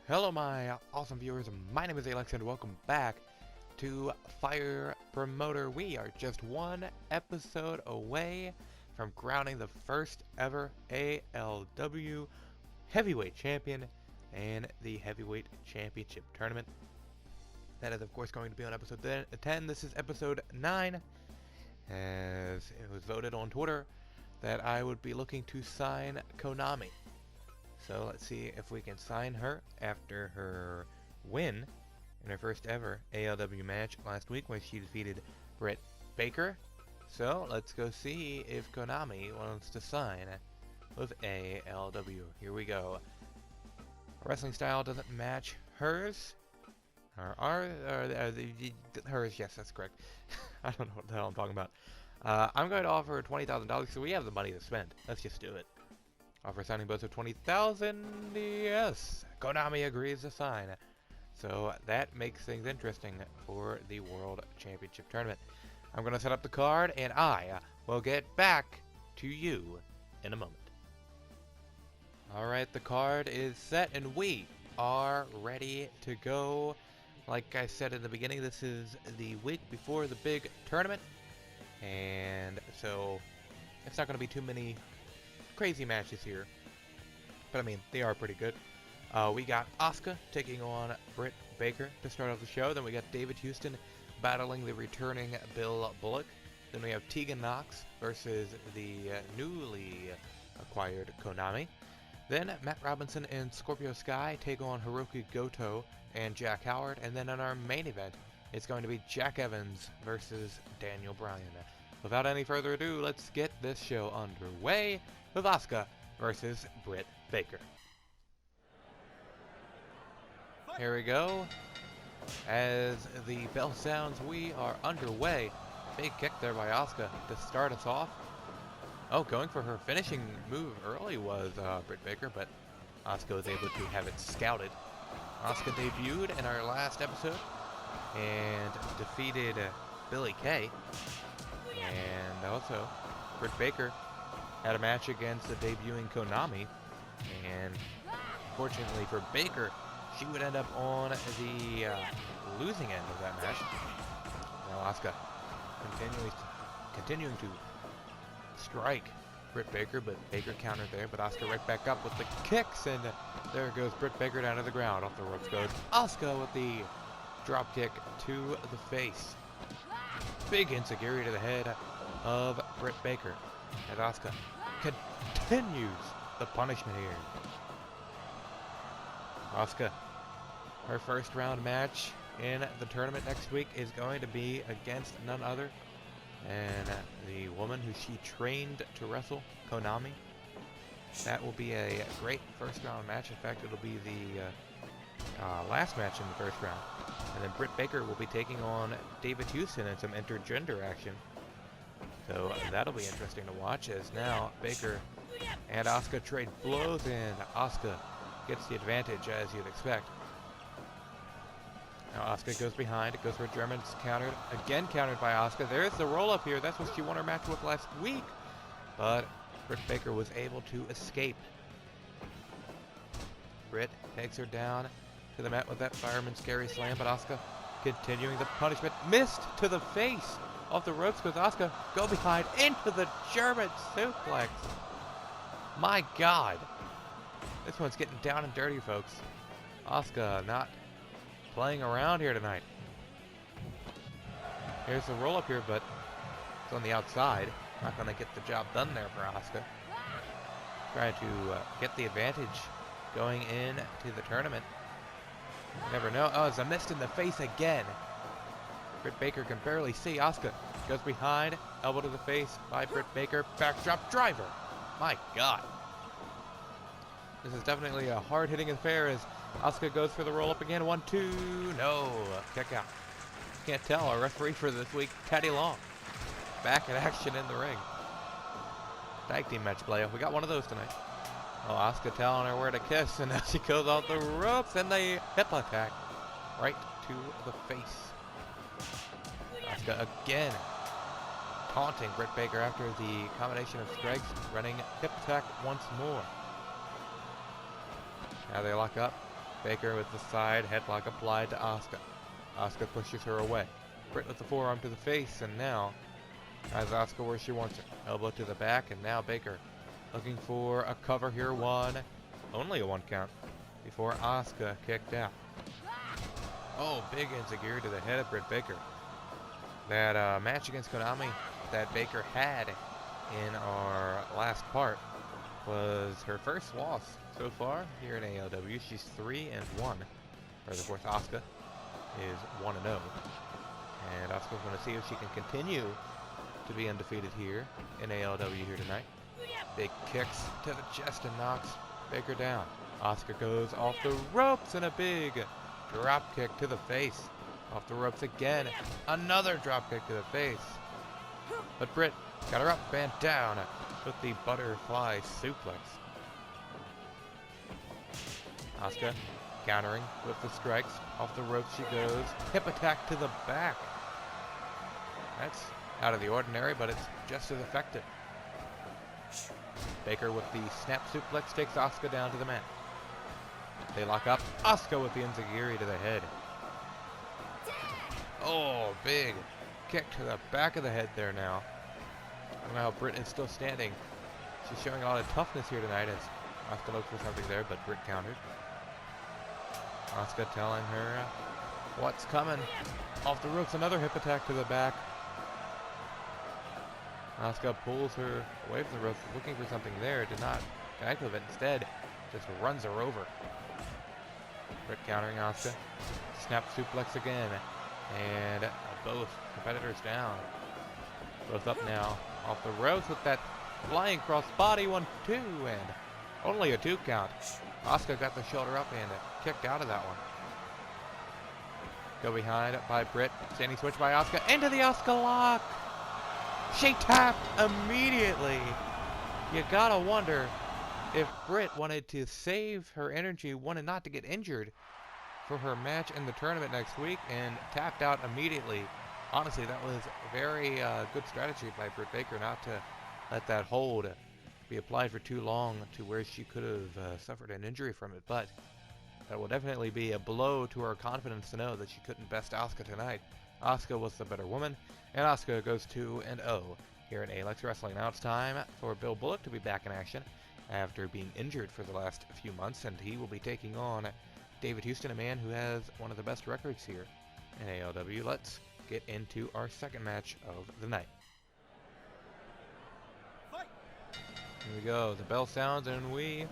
Hello my awesome viewers, my name is A-Lex and welcome back to Fire Promoter. We are just one episode away from crowning the first ever ALW Heavyweight Champion and the Heavyweight Championship Tournament. That is of course going to be on episode 10. This is episode 9, as it was voted on Twitter that I would be looking to sign Konami. So let's see if we can sign her after her win in her first ever ALW match last week where she defeated Britt Baker. So let's go see if Konami wants to sign with ALW. Here we go. Her wrestling style doesn't match hers. Hers, yes, that's correct. I don't know what the hell I'm talking about. I'm going to offer her $20,000, so we have the money to spend. Let's just do it. Offer signing bonus of $20,000. Yes, Konami agrees to sign. So that makes things interesting for the World Championship Tournament. I'm going to set up the card, and I will get back to you in a moment. Alright, the card is set, and we are ready to go. Like I said in the beginning, this is the week before the big tournament. And so it's not going to be too many crazy matches here, but I mean they are pretty good. We got Asuka taking on Britt Baker to start off the show. Then we got David Houston battling the returning Bill Bullock. Then we have Tegan Knox versus the newly acquired Konami. Then Matt Robinson and Scorpio Sky take on Hiroki Goto and Jack Howard. And then in our main event, it's going to be Jack Evans versus Daniel Bryan. Without any further ado, let's get this show underway with Asuka versus Britt Baker. Here we go. As the bell sounds, we are underway. Big kick there by Asuka to start us off. Oh, going for her finishing move early was Britt Baker, but Asuka was able to have it scouted. Asuka debuted in our last episode and defeated Billie Kay. And also, Britt Baker had a match against the debuting Konami, and fortunately for Baker, she would end up on the losing end of that match. Now Asuka continuing to strike Britt Baker, but Baker countered there, but Asuka right back up with the kicks, and there goes Britt Baker down to the ground. Off the ropes goes Asuka with the drop kick to the face. Big insecurity to the head of Britt Baker as Asuka continues the punishment here. Asuka, her first round match in the tournament next week is going to be against none other than the woman who she trained to wrestle, Konami. That will be a great first round match. In fact, it'll be the last match in the first round. And then Britt Baker will be taking on David Houston in some intergender action. So that'll be interesting to watch, as now Baker and Asuka trade blows, and Asuka gets the advantage as you'd expect. Now Asuka goes behind, it goes for German's countered, again countered by Asuka. There's the roll up here, that's what she won her match with last week. But Britt Baker was able to escape. Britt takes her down to the mat with that fireman scary slam, but Asuka continuing the punishment, missed to the face. Off the ropes goes Asuka, go behind into the German suplex. My God, this one's getting down and dirty, folks. Asuka not playing around here tonight. Here's the roll up here, but it's on the outside. Not going to get the job done there for Asuka. Trying to get the advantage going into the tournament. You never know. Oh, it's a mist in the face again. Britt Baker can barely see. Asuka goes behind, elbow to the face by Britt Baker. Backdrop driver. My God. This is definitely a hard-hitting affair as Asuka goes for the roll-up again. 1, 2, no. Kick out. Can't tell. Our referee for this week, Teddy Long. Back in action in the ring. Tag team match playoff. We got one of those tonight. Oh, Asuka telling her where to kiss, and now she goes off the ropes, and the hip attack right to the face. Asuka again taunting Britt Baker after the combination of strikes, running hip attack once more. Now they lock up. Baker with the side headlock applied to Asuka. Asuka pushes her away. Britt with the forearm to the face, and now has Asuka where she wants it. Elbow to the back, and now Baker looking for a cover here. Only a 1 count before Asuka kicked out. Oh, big enziguri to the head of Britt Baker. That match against Konami that Baker had in our last part was her first loss so far here in ALW. She's 3-1. Or of course, Asuka is 1-0. And Asuka's going to see if she can continue to be undefeated here in ALW here tonight. Big kicks to the chest and knocks Baker down. Asuka goes off the ropes and a big drop kick to the face. Off the ropes again. Another drop kick to the face. But Britt got her up and down with the butterfly suplex. Asuka countering with the strikes. Off the ropes she goes. Hip attack to the back. That's out of the ordinary, but it's just as effective. Baker with the snap suplex takes Asuka down to the mat. They lock up. Asuka with the enziguri to the head. Oh, big kick to the back of the head there now. I don't know how Britt is still standing. She's showing a lot of toughness here tonight as Asuka looked for something there, but Britt countered. Asuka telling her what's coming. Off the ropes, another hip attack to the back. Asuka pulls her away from the ropes, looking for something there. Did not connect with it. Instead, just runs her over. Britt countering Asuka. Snap suplex again. And both competitors down. Both up now. Off the ropes with that flying cross body 1-2. And only a 2 count. Asuka got the shoulder up and kicked out of that one. Go behind by Britt. Standing switch by Asuka. Into the Asuka lock. She tapped immediately. You gotta wonder if Britt wanted to save her energy, wanted not to get injured for her match in the tournament next week, and tapped out immediately. Honestly, that was a very good strategy by Britt Baker not to let that hold be applied for too long to where she could have suffered an injury from it. But that will definitely be a blow to her confidence to know that she couldn't best Asuka tonight. Asuka was the better woman, and Asuka goes 2-0 here in A-Lex Wrestling. Now it's time for Bill Bullock to be back in action after being injured for the last few months, and he will be taking on David Houston, a man who has one of the best records here in ALW. Let's get into our second match of the night. Here we go. The bell sounds and we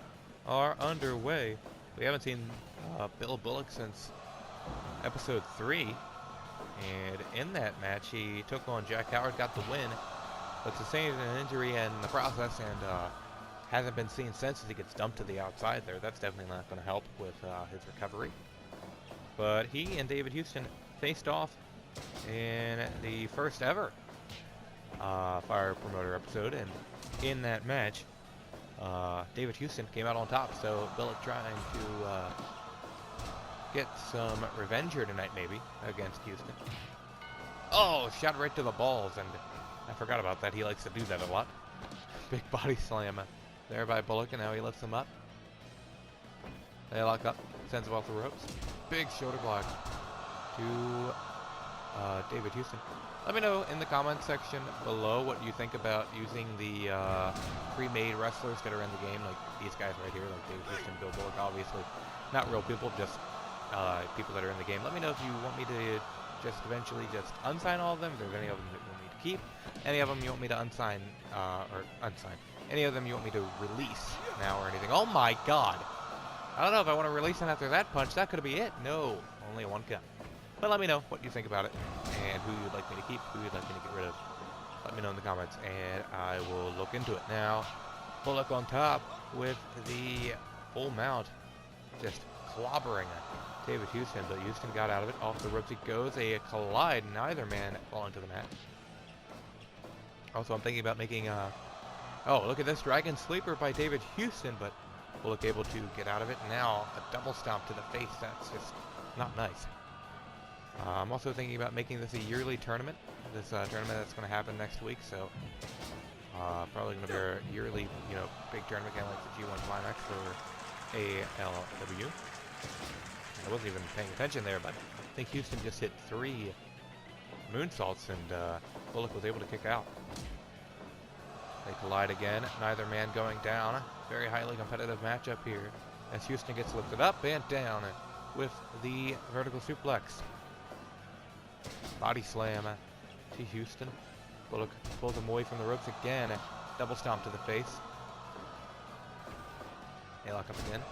are underway. We haven't seen Bill Bullock since episode 3. And in that match, he took on Jack Howard, got the win, but sustained an injury in the process and hasn't been seen since as he gets dumped to the outside there. That's definitely not going to help with his recovery. But he and David Houston faced off in the first ever Fire Promoter episode, and in that match, David Houston came out on top, so Bullock trying to get some revenge here tonight, maybe, against Houston. Oh, shot right to the balls, and I forgot about that. He likes to do that a lot. Big body slam there by Bullock, and now he lifts him up. They lock up, sends him off the ropes. Big shoulder block to David Houston. Let me know in the comments section below what you think about using the pre-made wrestlers that are in the game, like these guys right here, like David Houston, Bill Bullock, obviously. Not real people, just people that are in the game. Let me know if you want me to just eventually just unsign all of them, if there's any of them that you want me to keep, any of them you want me to unsign, any of them you want me to release now or anything. Oh my god! I don't know if I want to release them after that punch. That could be it. No, only a 1 count. But let me know what you think about it, and who you'd like me to keep, who you'd like me to get rid of. Let me know in the comments, and I will look into it. Now, Bullock on top with the full mount, just clobbering David Houston, but Houston got out of it. Off the ropes he goes, a collide, neither man falling to the mat. Also, I'm thinking about making oh, look at this Dragon Sleeper by David Houston, but Bullock able to get out of it. Now, a double stomp to the face. That's just not nice. I'm also thinking about making this a yearly tournament. This tournament that's going to happen next week, so probably going to be a yearly, big tournament, kind of like the G1 Climax for ALW. I wasn't even paying attention there, but I think Houston just hit 3 moonsaults, and Bullock was able to kick out. They collide again, neither man going down. Very highly competitive matchup here, as Houston gets lifted up and down with the vertical suplex. Body slam to Houston. Bullock pulls him away from the ropes again. Double stomp to the face. They lock up again.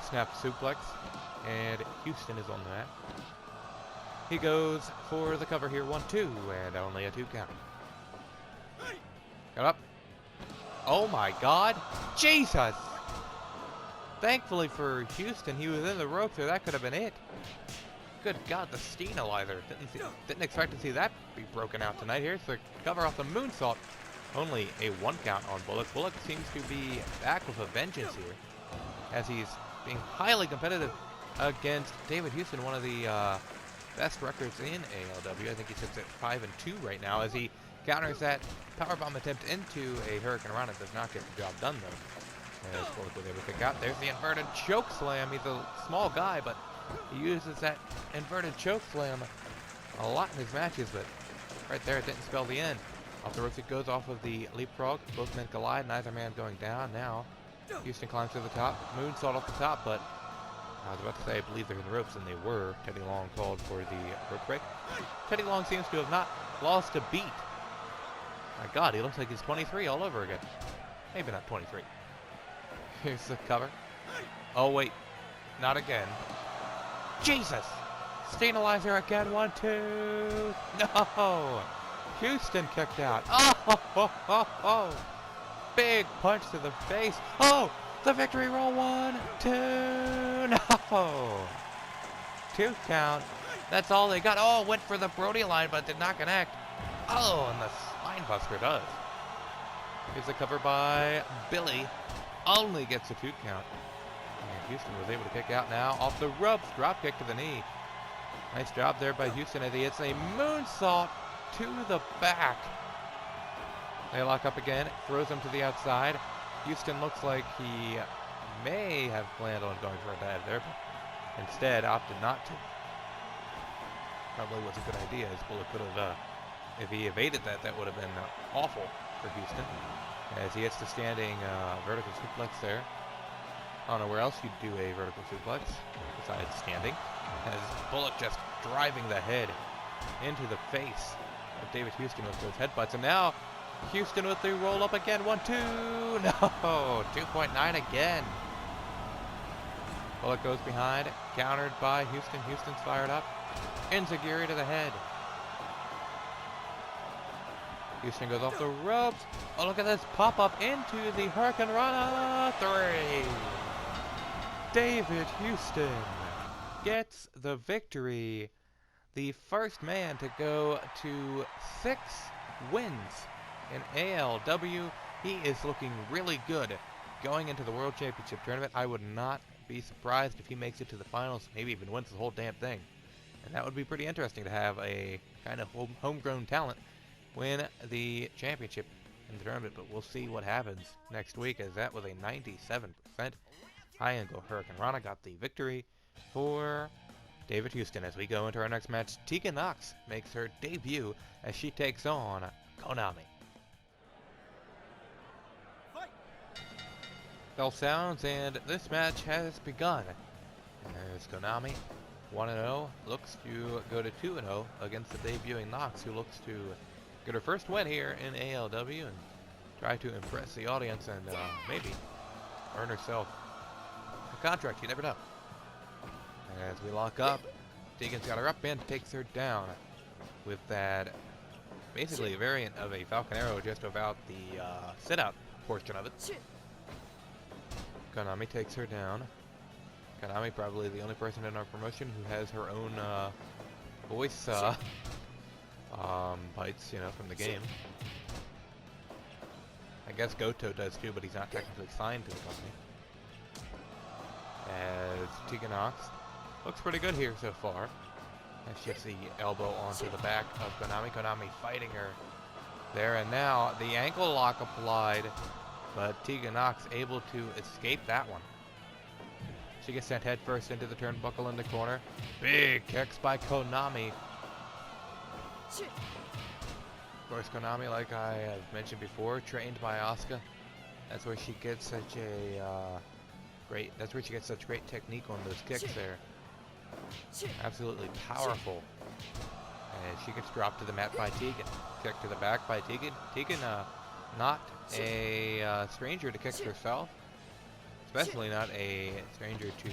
Snap suplex. And Houston is on the mat. He goes for the cover here. 1-2. And only a 2 count. Got up. Oh my god. Jesus! Thankfully for Houston, he was in the ropes, or that could have been it. Good God, the Steenalizer. Didn't expect to see that be broken out tonight. Here's the cover off the moonsault. Only a 1 count on Bullock. Bullock seems to be back with a vengeance here, as he's being highly competitive against David Houston, one of the best records in ALW. I think he sits at 5-2 right now, as he counters that powerbomb attempt into a Hurricane Rana. Does not get the job done, though. As Bullock was able to kick out. There's the inverted choke slam. He's a small guy, but he uses that inverted choke slam a lot in his matches, but right there it didn't spell the end. Off the ropes it goes off of the leapfrog. Both men collide, neither man going down. Now Houston climbs to the top. Moonsault off the top, but I was about to say I believe they're in the ropes, and they were. Teddy Long called for the rope break. Teddy Long seems to have not lost a beat. My God, he looks like he's 23 all over again. Maybe not 23. Here's the cover. Oh wait, not again. Jesus! Steenalizer again. 1-2. No! Houston kicked out. Oh! Big punch to the face. Oh! The victory roll. 1-2. No! 2 count. That's all they got. Oh, went for the Brody line, but did not connect. Oh, and the spinebuster does. Here's the cover by Billy. Only gets a 2 count. And Houston was able to kick out now off the ropes. Drop kick to the knee. Nice job there by Houston as he hits a moonsault to the back. They lock up again. Throws him to the outside. Houston looks like he may have planned on going for a dive there, but instead opted not to. Probably was a good idea, as Bullock could have, if he evaded that, that would have been awful for Houston. As he hits the standing vertical suplex there. I don't know where else you'd do a vertical suplex besides standing. As Bullock just driving the head into the face of David Houston with those headbutts. And now Houston with the roll up again. 1-2. No. 2.9 again. Bullock goes behind. Countered by Houston. Houston's fired up. Enziguri to the head. Houston goes off the ropes. Oh, look at this pop-up into the Hurricane Rana. 3. David Houston gets the victory. The first man to go to 6 wins in ALW. He is looking really good going into the World Championship Tournament. I would not be surprised if he makes it to the finals, maybe even wins the whole damn thing. And that would be pretty interesting to have a kind of homegrown talent win the championship in the tournament, but we'll see what happens next week, as that was a 97% high angle. Hurricane Rana got the victory for David Houston. As we go into our next match, Tegan Knox makes her debut as she takes on Konami. Bell sounds, and this match has begun. And there's Konami, 1-0, looks to go to 2-0 against the debuting Knox, who looks to get her first win here in ALW and try to impress the audience and maybe earn herself a contract. You never know. As we lock up, Tegan's got her up and takes her down with that basically a variant of a Falcon Arrow, just about the sit-out portion of it. Konami takes her down. Konami, probably the only person in our promotion who has her own voice bites, you know, from the game. I guess Goto does too, but he's not technically signed to the company. As Tegan Knox looks pretty good here so far. As she hits the elbow onto the back of Konami. Konami fighting her there, and now the ankle lock applied, but Tegan Knox able to escape that one. She gets sent head first into the turnbuckle in the corner. Big kicks by Konami. Of course, Konami, like I have mentioned before, trained by Asuka. That's where she gets such a that's where she gets such great technique on those kicks there. Absolutely powerful. And she gets dropped to the mat by Tegan. Kick to the back by Tegan. Tegan, not a stranger to kicks herself. Especially not a stranger to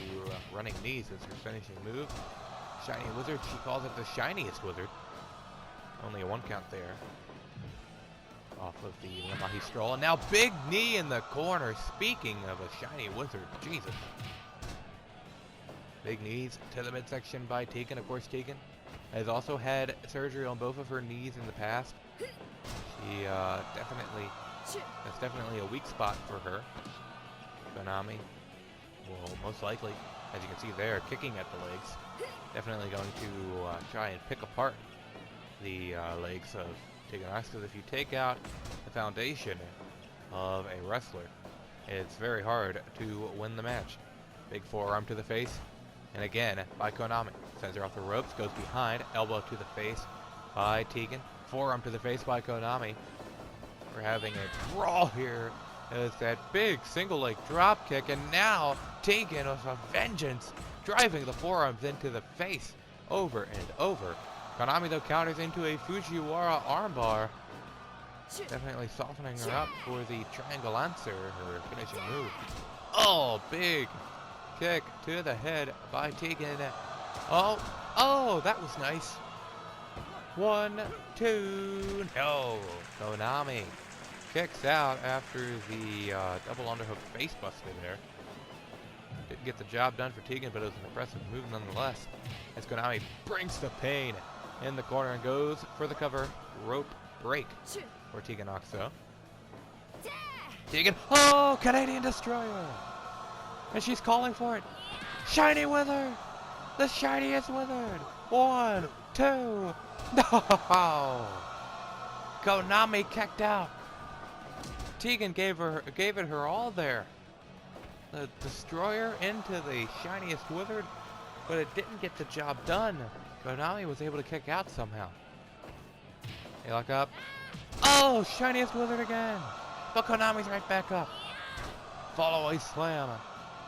running knees as her finishing move. Shiny Wizard, she calls it the shiniest wizard. Only a 1 count there. Off of the Namahi Stroll. And now big knee in the corner. Speaking of a shiny wizard, Jesus. Big knees to the midsection by Tegan. Of course, Tegan has also had surgery on both of her knees in the past. She that's definitely a weak spot for her. Konami will most likely, as you can see there, kicking at the legs. Definitely going to try and pick apart the legs of Tegan Nox, because if you take out the foundation of a wrestler, it's very hard to win the match. Big forearm to the face, and again by Konami. Sends her off the ropes, goes behind, elbow to the face by Tegan. Forearm to the face by Konami. We're having a brawl here. It's that big single leg drop kick, and now Tegan with a vengeance, driving the forearms into the face over and over. Konami though counters into a Fujiwara armbar, definitely softening her up for the triangle answer, her finishing move. Oh, big kick to the head by Tegan. Oh, that was nice. 1, 2, no. Konami kicks out after the double underhook face buster there. Didn't get the job done for Tegan, but it was an impressive move nonetheless. As Konami brings the pain in the corner and goes for the cover rope break for Tegan Nox. Tegan, oh, Canadian Destroyer! And she's calling for it. Shiny Wizard! The shiniest wizard! 1, 2, no! Konami kicked out. Tegan gave it her all there. The Destroyer into the shiniest wizard, but it didn't get the job done. Konami was able to kick out somehow. They lock up. Oh, shiniest wizard again. But Konami's right back up. Follow away slam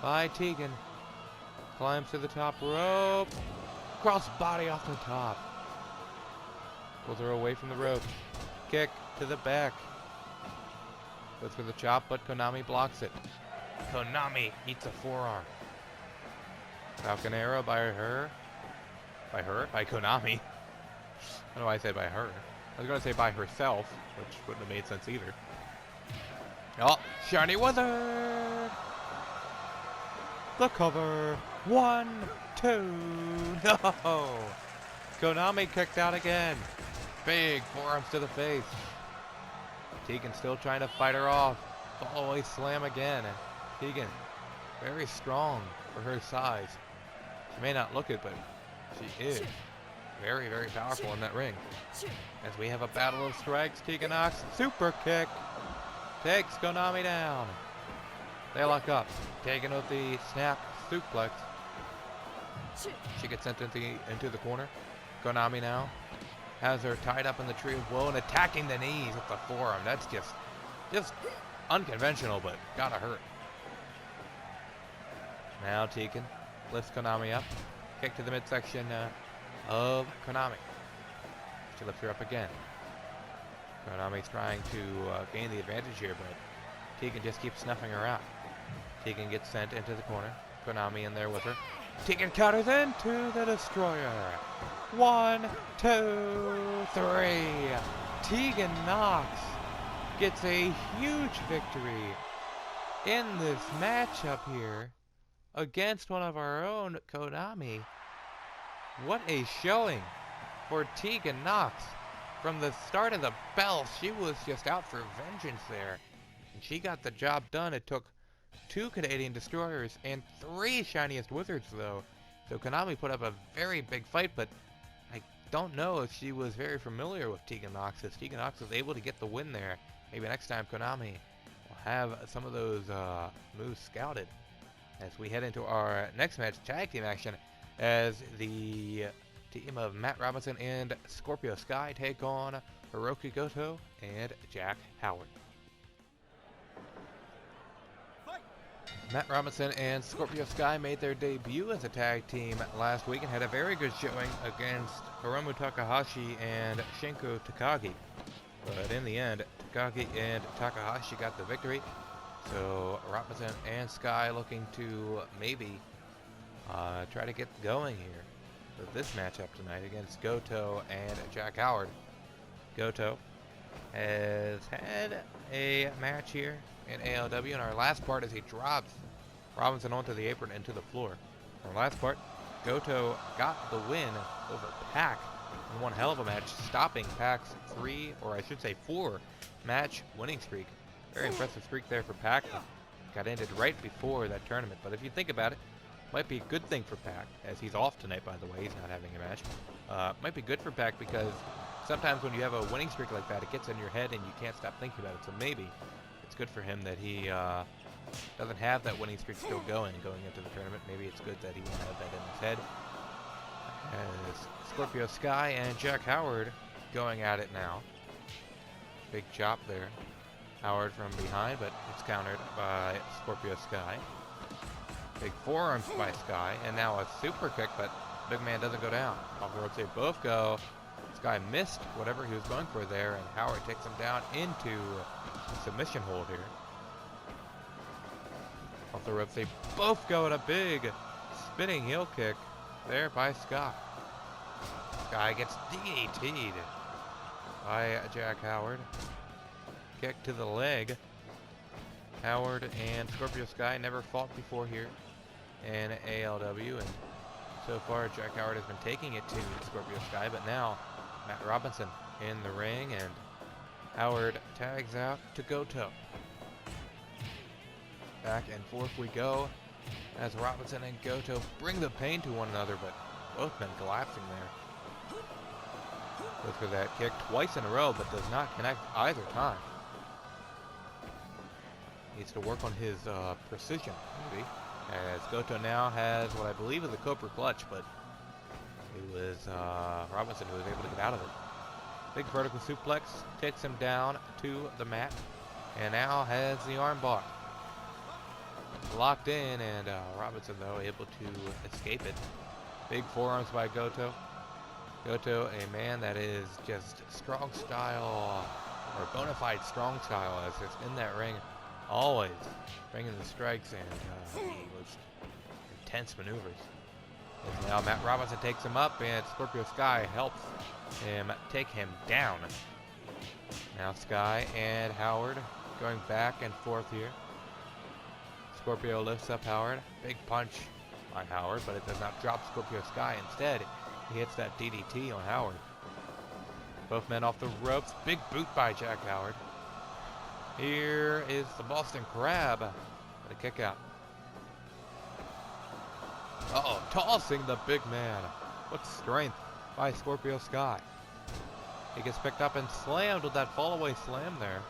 by Tegan. Climbs to the top rope. Cross body off the top. Pulls her away from the rope. Kick to the back. Goes for the chop, but Konami blocks it. Konami eats a forearm. Falcon Arrow by her. By Konami. I don't know why I said by her. I was going to say by herself, which wouldn't have made sense either. Oh, shiny wizard! The cover. 1, 2, no! Konami kicked out again. Big forearms to the face. Tegan still trying to fight her off. Fall away slam again. Tegan, very strong for her size. She may not look it, but she is very, very powerful in that ring. As we have a battle of strikes, Tegan Nox, super kick, takes Konami down. They lock up. Tegan with the snap suplex. She gets sent into the corner. Konami now has her tied up in the tree of woe and attacking the knees with the forearm. That's just unconventional, but gotta hurt. Now Tegan lifts Konami up. Kick to the midsection of Konami. She lifts her up again. Konami's trying to gain the advantage here, but Tegan just keeps snuffing her out. Tegan gets sent into the corner. Konami in there with her. Tegan counters into the Destroyer. 1, 2, 3. Tegan Nox gets a huge victory in this matchup here against one of our own, Konami. What a showing for Tegan Nox. From the start of the bell, she was just out for vengeance there. And she got the job done. It took 2 Canadian Destroyers and 3 Shiniest Wizards, though. So Konami put up a very big fight, but I don't know if she was very familiar with Tegan Nox, as Tegan Nox was able to get the win there. Maybe next time Konami will have some of those moves scouted. as we head into our next match, tag team action, as the team of Matt Robinson and Scorpio Sky take on Hiroki Goto and Jack Howard. Matt Robinson and Scorpio Sky made their debut as a tag team last week and had a very good showing against Hiromu Takahashi and Shinko Takagi. But in the end, Takagi and Takahashi got the victory. So Robinson and Sky looking to maybe try to get going here with this matchup tonight against Goto and Jack Howard. Goto has had a match here in ALW, and our last part as he drops Robinson onto the apron into the floor. Our last part, Goto got the win over Pac in one hell of a match, stopping Pac's 4 match winning streak. Very impressive streak there for Pac. Got ended right before that tournament, but if you think about it, might be a good thing for Pac, as he's off tonight, by the way. He's not having a match. Might be good for Pac because sometimes when you have a winning streak like that, it gets in your head and you can't stop thinking about it. So maybe it's good for him that he doesn't have that winning streak still going into the tournament. Maybe it's good that he won't have that in his head. As Scorpio Sky and Jack Howard going at it now. Big chop there. Howard from behind, but it's countered by Scorpio Sky. Big forearms by Sky, and now a super kick, but big man doesn't go down. Off the ropes, they both go. Sky missed whatever he was going for there, and Howard takes him down into the submission hold here. Off the ropes, they both go, and a big spinning heel kick there by Sky. Sky gets DDT'd by Jack Howard. Kick to the leg. Howard and Scorpio Sky never fought before here in ALW, and so far Jack Howard has been taking it to Scorpio Sky, but now Matt Robinson in the ring, and Howard tags out to Goto. Back and forth we go as Robinson and Goto bring the pain to one another, but both men collapsing there. Goes for that kick twice in a row, but does not connect either time. Needs to work on his precision, maybe. As Goto now has what I believe is a Cobra Clutch, but it was Robinson who was able to get out of it. Big vertical suplex takes him down to the mat, and now has the armbar locked in, and Robinson though able to escape it. Big forearms by Goto. Goto, a man that is just strong style, or bona fide strong style, as it's in that ring. Always bringing the strikes and was intense maneuvers. And now Matt Robinson takes him up, and Scorpio Sky helps him take him down. Now Sky and Howard going back and forth here. Scorpio lifts up Howard. Big punch by Howard, but it does not drop Scorpio Sky. Instead, he hits that DDT on Howard. Both men off the ropes. Big boot by Jack Howard. Here is the Boston Crab. And a kick out. Uh-oh, tossing the big man. What strength by Scorpio Sky. He gets picked up and slammed with that fall-away slam there.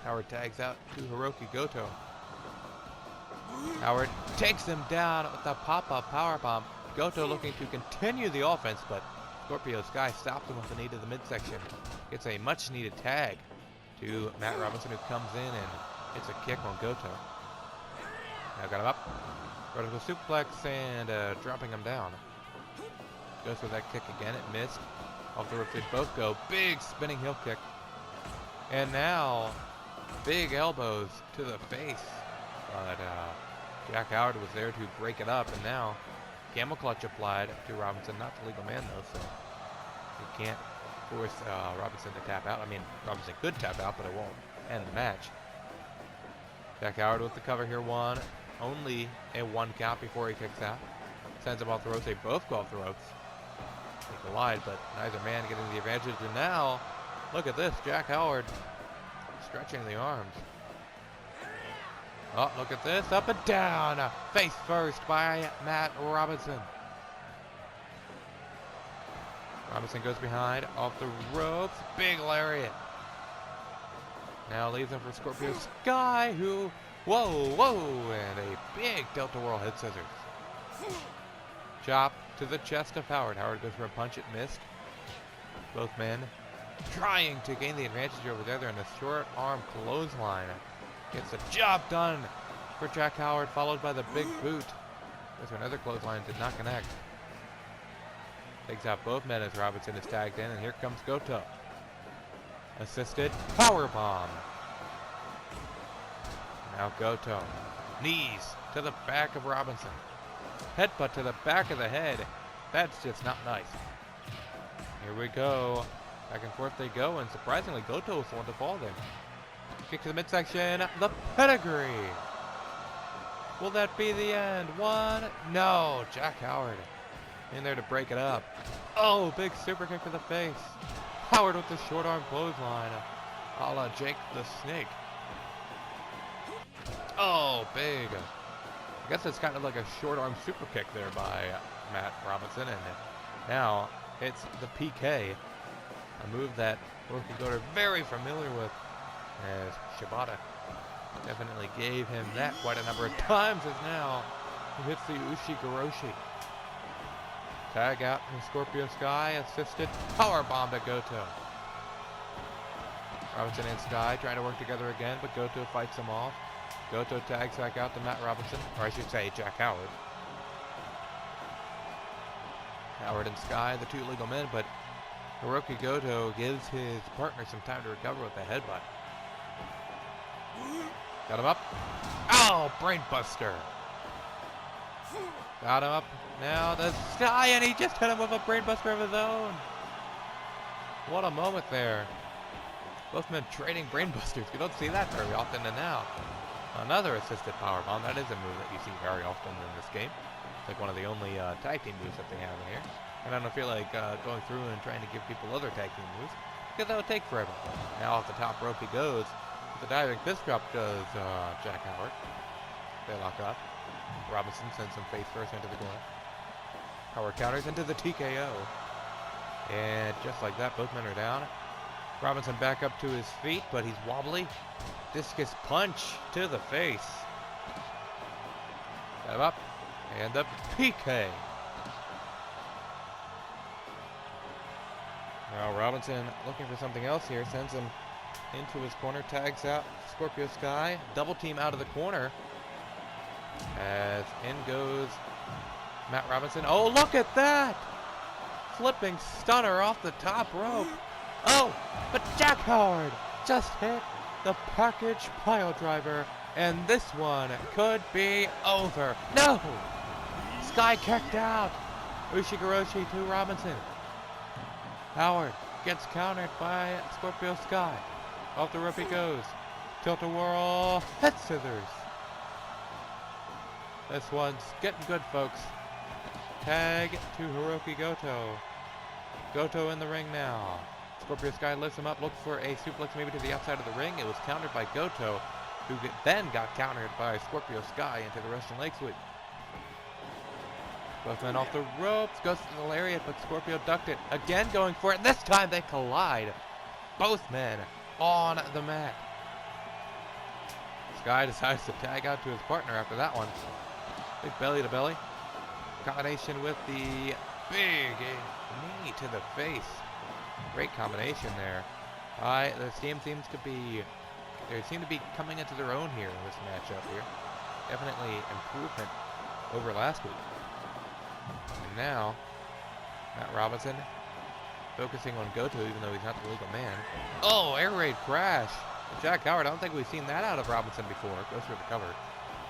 Howard tags out to Hiroki Goto. Howard takes him down with the pop-up powerbomb. Goto looking to continue the offense, but Scorpio Sky stops him with a knee to the midsection. Gets a much-needed tag to Matt Robinson, who comes in and hits a kick on Goto. Now got him up. Vertical suplex and dropping him down. Goes for that kick again. It missed. Off the ropes they both go. Big spinning heel kick. And now big elbows to the face. But Jack Howard was there to break it up. And now camel clutch applied to Robinson. Not the legal man though, so he can't force Robinson to tap out. I mean, Robinson could tap out, but it won't end the match. Jack Howard with the cover here. Only a 1 count before he kicks out. Sends him off the ropes. They both go off the ropes. They collide, but neither man getting the advantage. And now, look at this. Jack Howard stretching the arms. Oh, look at this. Up and down. Face first by Matt Robinson. Robinson goes behind, off the ropes, big lariat. Now leaves him for Scorpio Sky, who Whoa, whoa, and a big Delta Whirl head scissors. Chop to the chest of Howard. Howard goes for a punch, it missed. Both men trying to gain the advantage over there. They're in a short arm clothesline. Gets the job done for Jack Howard, followed by the big boot. Goes for another clothesline, did not connect. Takes out both men as Robinson is tagged in, and here comes Goto. Assisted power bomb. Now Goto. Knees to the back of Robinson. Headbutt to the back of the head. That's just not nice. Here we go. Back and forth they go, and surprisingly, Goto was the one to fall there. Kick to the midsection. The pedigree. Will that be the end? One? No. Jack Howard in there to break it up. Oh, big super kick to the face. Howard with the short arm clothesline, a la Jake the Snake. Oh, big. I guess it's kind of like a short arm super kick there by Matt Robinson. And now it's the PK, a move that Hiroki Goto is very familiar with, as Shibata definitely gave him that quite a number of times, as now he hits the Ushigoroshi. Tag out from Scorpio Sky, assisted powerbomb to Goto. Robinson and Sky trying to work together again, but Goto fights them off. Goto tags back out to Matt Robinson, or I should say Jack Howard. Howard and Sky, the two legal men, but Hiroki Goto gives his partner some time to recover with a headbutt. Got him up. Oh, brainbuster. Got him up. Now the Sky, and he just hit him with a brainbuster of his own. What a moment there. Both men trading brainbusters. You don't see that very often, and now another assisted powerbomb. That is a move that you see very often in this game. It's like one of the only tag team moves that they have in here. And I don't feel like going through and trying to give people other tag team moves, because that would take forever. Now off the top rope he goes. With the diving fist drop does Jack Howard. They lock up. Robinson sends him face first into the corner. Howard counters into the TKO. And just like that, both men are down. Robinson back up to his feet, but he's wobbly. Discus punch to the face. Got him up. And the PK. Now Robinson looking for something else here. Sends him into his corner. Tags out Scorpio Sky. Double team out of the corner. As in goes Matt Robinson. Oh, look at that! Flipping stunner off the top rope. Oh, but Jack Howard just hit the package pile driver, and this one could be over. No! Sky kicked out. Ushigoroshi to Robinson. Howard gets countered by Scorpio Sky. Off the rope he goes. Tilt-a-whirl head scissors. This one's getting good, folks. Tag to Hiroki Goto. Goto in the ring now. Scorpio Sky lifts him up, looks for a suplex maybe to the outside of the ring. It was countered by Goto, who then got countered by Scorpio Sky into the Russian leg sweep. Both men off the ropes, goes to the lariat, but Scorpio ducked it. Again going for it, this time they collide. Both men on the mat. Sky decides to tag out to his partner after that one. Big belly to belly. Combination with the big knee to the face. Great combination there. The team seems to be, they seem to be coming into their own here in this matchup here. Definitely improvement over last week. And now, Matt Robinson focusing on Goto, even though he's not the legal man. Oh, air raid crash. Jack Howard, I don't think we've seen that out of Robinson before. Goes for the cover,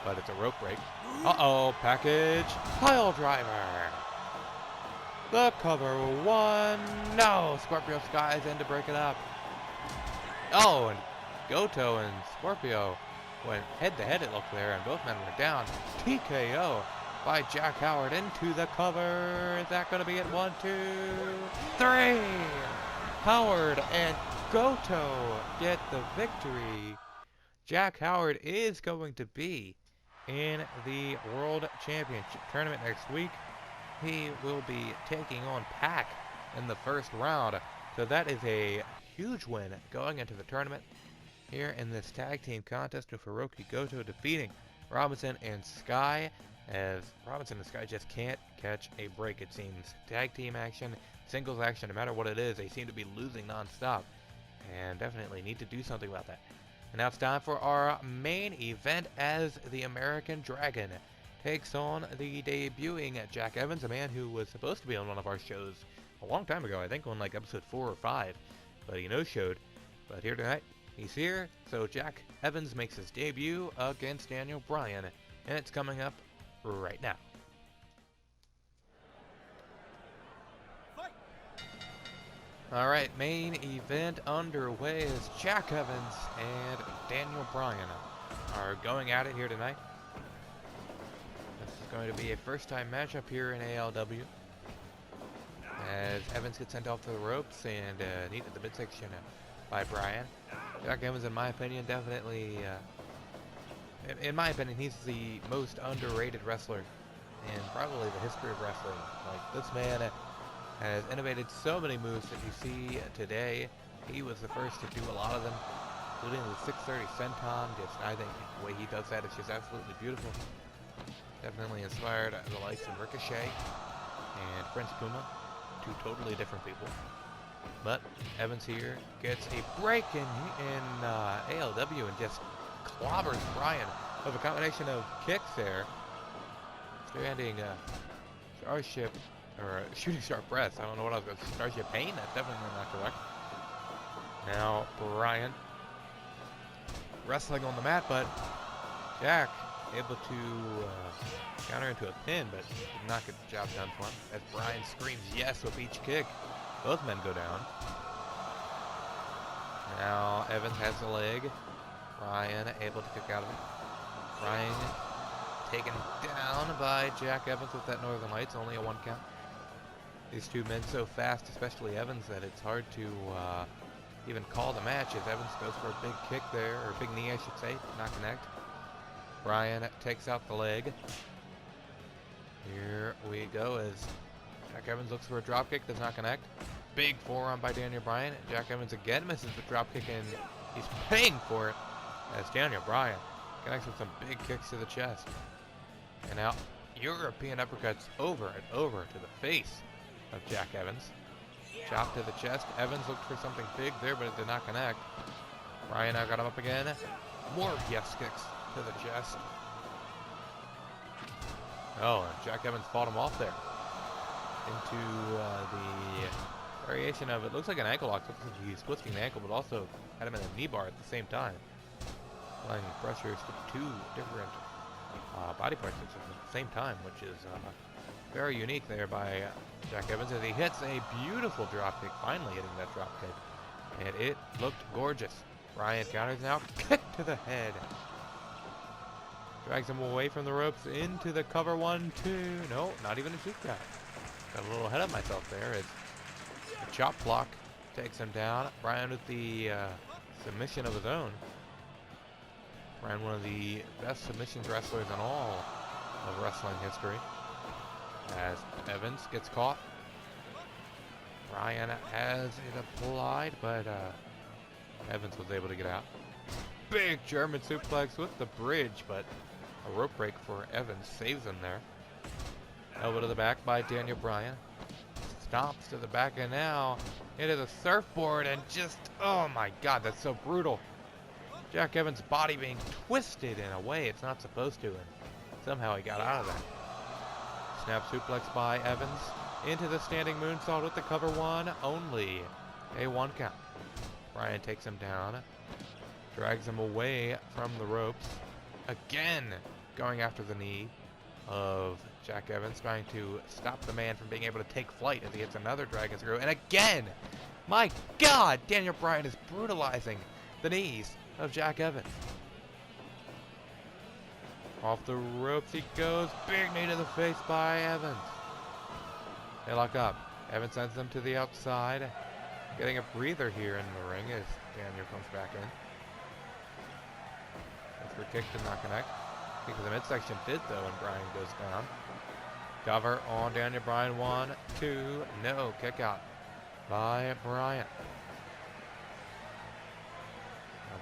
but it's a rope break. Uh-oh, package pile driver. The cover one. No, Scorpio Sky is in to break it up. Oh, and Goto and Scorpio went head-to-head, it looked there, and both men were down. TKO by Jack Howard into the cover. Is that going to be it? 1, 2, 3. Howard and Goto get the victory. Jack Howard is going to be in the World Championship Tournament next week. He will be taking on Pac in the first round. So that is a huge win going into the tournament. here in this tag team contest with Hiroki Goto defeating Robinson and Sky, as Robinson and Sky just can't catch a break, it seems. Tag team action, singles action, no matter what it is, they seem to be losing non-stop, and definitely need to do something about that. And now it's time for our main event, as the American Dragon takes on the debuting Jack Evans, a man who was supposed to be on one of our shows a long time ago, I think on like episode 4 or 5, but he no-showed. But here tonight, he's here, so Jack Evans makes his debut against Daniel Bryan, and it's coming up right now. Alright, main event underway as Jack Evans and Daniel Bryan are going at it here tonight. This is going to be a first-time matchup here in ALW, as Evans gets sent off to the ropes and kneed at the midsection by Bryan. Jack Evans, in my opinion, definitely, in my opinion, he's the most underrated wrestler in probably the history of wrestling. Like, this man has innovated so many moves that you see today. He was the first to do a lot of them, including the 630 senton. Just, I think the way he does that is just absolutely beautiful. Definitely inspired the likes of Ricochet and Prince Puma, two totally different people. But Evans here gets a break in ALW and just clobbers Bryan with a combination of kicks there. Standing Starship, or Shooting Star Press. I don't know what I was going to say. Starship Pain? That's definitely not correct. Now Bryan wrestling on the mat, but Jack able to counter into a pin, but did not get the job done for him, as Bryan screams yes with each kick. Both men go down. Now Evans has the leg. Bryan able to kick out of it. Bryan taken down by Jack Evans with that Northern Lights, only a 1 count. These two men so fast, especially Evans, that it's hard to even call the match, as Evans goes for a big kick there, or a big knee I should say, not connect. Bryan takes out the leg. Here we go as Jack Evans looks for a dropkick, does not connect. Big forearm by Daniel Bryan. Jack Evans again misses the dropkick, and he's paying for it as Daniel Bryan connects with some big kicks to the chest. And now European uppercuts over and over to the face of Jack Evans. Chop to the chest. Evans looked for something big there, but it did not connect. Bryan now got him up again. More yes kicks to the chest. Oh, and Jack Evans fought him off there into the variation of, it looks like an ankle lock. Looks like he's twisting the ankle, but also had him in a knee bar at the same time. Applying pressures to two different body parts at the same time, which is very unique there by Jack Evans, as he hits a beautiful dropkick, finally hitting that dropkick, and it looked gorgeous. Bryan counters now, kick to the head. Drags him away from the ropes into the cover 1, 2. No, not even a shoot count. Got a little ahead of myself there as the chop block takes him down. Bryan with the submission of his own. Bryan, one of the best submissions wrestlers in all of wrestling history. As Evans gets caught. Bryan has it applied, but Evans was able to get out. Big German suplex with the bridge, but a rope break for Evans saves him there. Elbow to the back by Daniel Bryan. Stomps to the back, and now into the surfboard, and just, oh my god, that's so brutal. Jack Evans' body being twisted in a way it's not supposed to, and somehow he got out of that. Snap suplex by Evans into the standing moonsault with the cover 1, only a 1 count. Bryan takes him down, drags him away from the ropes, again going after the knee of Jack Evans, trying to stop the man from being able to take flight as he hits another dragon screw, and again, my god, Daniel Bryan is brutalizing the knees of Jack Evans. Off the ropes he goes, big knee to the face by Evans. They lock up. Evans sends them to the outside, getting a breather here in the ring as Daniel comes back in. That's for kick did not connect. Kick to the midsection did though, and Bryan goes down. Cover on Daniel Bryan, 1, 2, no, kick out by Bryan.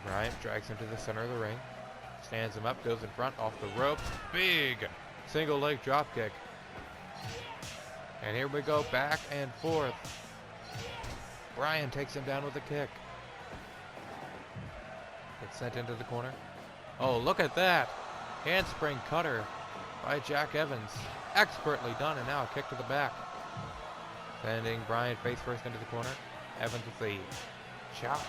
Bryant drags him to the center of the ring. Stands him up, goes in front, off the ropes. Big single leg drop kick. And here we go, back and forth. Bryan takes him down with a kick. Gets sent into the corner. Oh, look at that. Handspring cutter by Jack Evans. Expertly done, and now a kick to the back. Sending Bryan face first into the corner. Evans with the chops.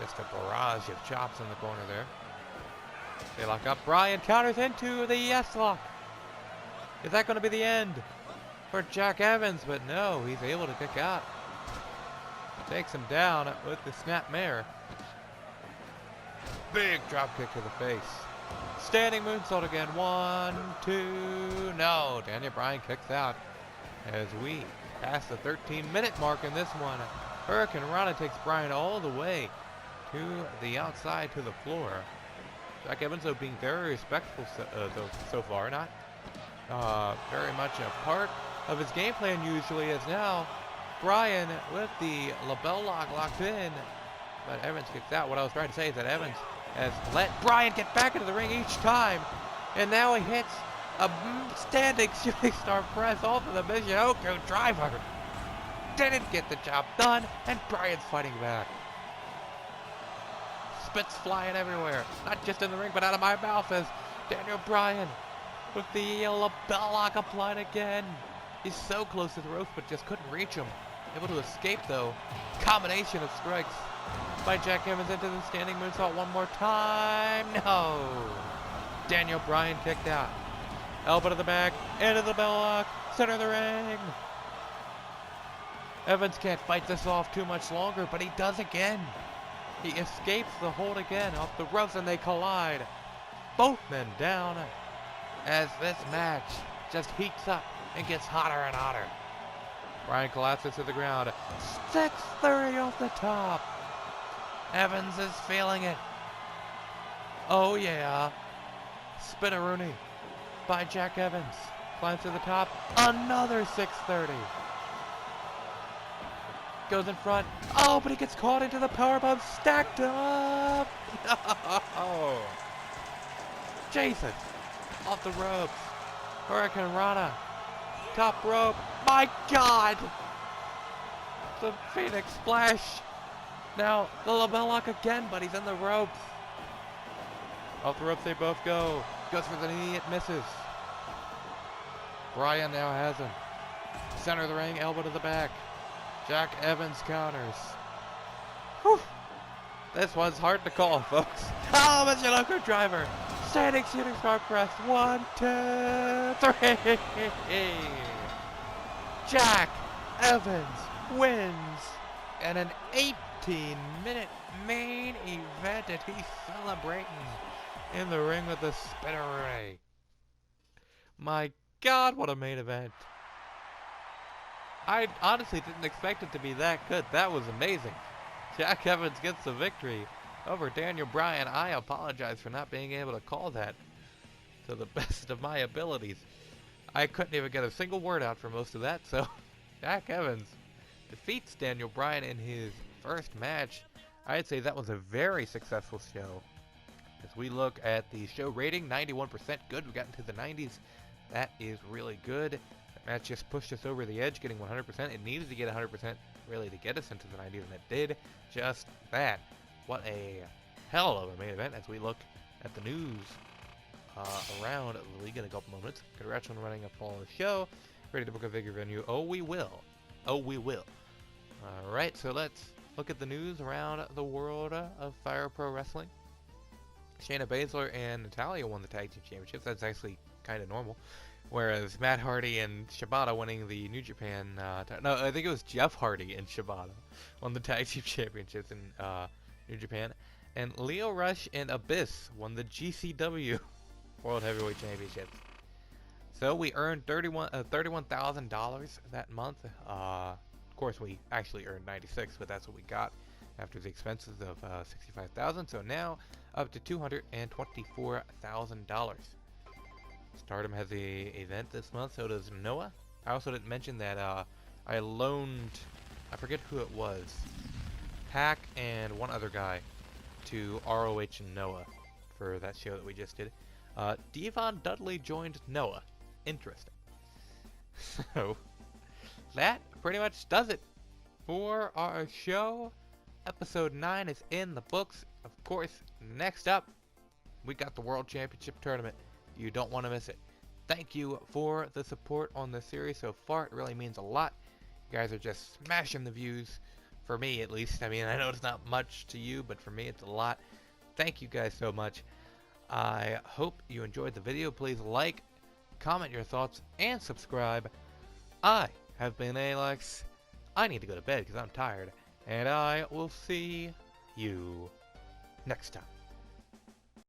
Just a barrage of chops in the corner there. They lock up. Bryan counters into the yes lock. Is that going to be the end for Jack Evans? But no, he's able to kick out. Takes him down with the snap mare. Big drop kick to the face. Standing moonsault again. 1, 2. No, Daniel Bryan kicks out as we pass the 13-minute mark in this one. Hurricane Rana takes Bryan all the way to the outside to the floor. Jack Evans, though, being very respectful so far, not very much a part of his game plan usually, as now Bryan with the label lock locked in, but Evans kicks out. What I was trying to say is that Evans has let Bryan get back into the ring each time, and now he hits a standing shooting star press off of the Michinoku driver. Didn't get the job done, and Bryan's fighting back. Spits flying everywhere, not just in the ring, but out of my mouth as Daniel Bryan with the lapel lock applied again. He's so close to the ropes, but just couldn't reach him. Able to escape, though. Combination of strikes by Jack Evans into the standing moonsault one more time. No! Daniel Bryan kicked out. Elbow to the back, into the bell lock, center of the ring. Evans can't fight this off too much longer, but he does again. He escapes the hold again off the ropes, and they collide. Both men down as this match just heats up and gets hotter and hotter. Bryan collapses to the ground. 630 off the top. Evans is feeling it. Oh yeah. Spinaroonie by Jack Evans. Climbs to the top. Another 630. Goes in front. Oh, but he gets caught into the powerbomb. Stacked up. No. Jason off the ropes. Hurricane Rana. Top rope. My God. The Phoenix Splash. Now the label lock again, but he's in the ropes. Off the ropes they both go. Goes for the knee. It misses. Bryan now has him. Center of the ring. Elbow to the back. Jack Evans counters. Whew. This one's hard to call, folks. Oh, Michinoku driver. Standing shooting star press. 1, 2, 3. Jack Evans wins in an 18-minute main event that he's celebrating in the ring with the Spinaroonie. My God, what a main event. I honestly didn't expect it to be that good. That was amazing. Jack Evans gets the victory over Daniel Bryan. I apologize for not being able to call that to the best of my abilities. I couldn't even get a single word out for most of that, so Jack Evans defeats Daniel Bryan in his first match. I'd say that was a very successful show. As we look at the show rating, 91% good. We got into the 90s. That is really good. Match just pushed us over the edge, getting 100%. It needed to get 100% really to get us into the 90s, and it did just that. What a hell of a main event as we look at the news around the league in a couple moments. Congrats on running up on the show. Ready to book a bigger venue? Oh, we will. Oh, we will. Alright, so let's look at the news around the world of Fire Pro Wrestling. Shayna Baszler and Natalya won the Tag Team Championships. That's actually kind of normal. Whereas Matt Hardy and Shibata winning the New Japan, no, I think it was Jeff Hardy and Shibata won the Tag Team Championships in New Japan. And Leo Rush and Abyss won the GCW World Heavyweight Championships. So we earned $31,000 that month. Of course, we actually earned 96, but that's what we got after the expenses of $65,000. So now up to $224,000. Stardom has a event this month, so does Noah. I also didn't mention that I loaned, I forget who it was, Pac and one other guy. to ROH and Noah for that show that we just did. Devon Dudley joined Noah. Interesting. So, that pretty much does it for our show. Episode 9 is in the books. Of course, next up, we got the World Championship Tournament. You don't want to miss it. Thank you for the support on the series so far. It really means a lot. You guys are just smashing the views. For me, at least. I mean, I know it's not much to you, but for me, it's a lot. Thank you guys so much. I hope you enjoyed the video. Please like, comment your thoughts, and subscribe. I have been A-Lex. I need to go to bed because I'm tired. And I will see you next time.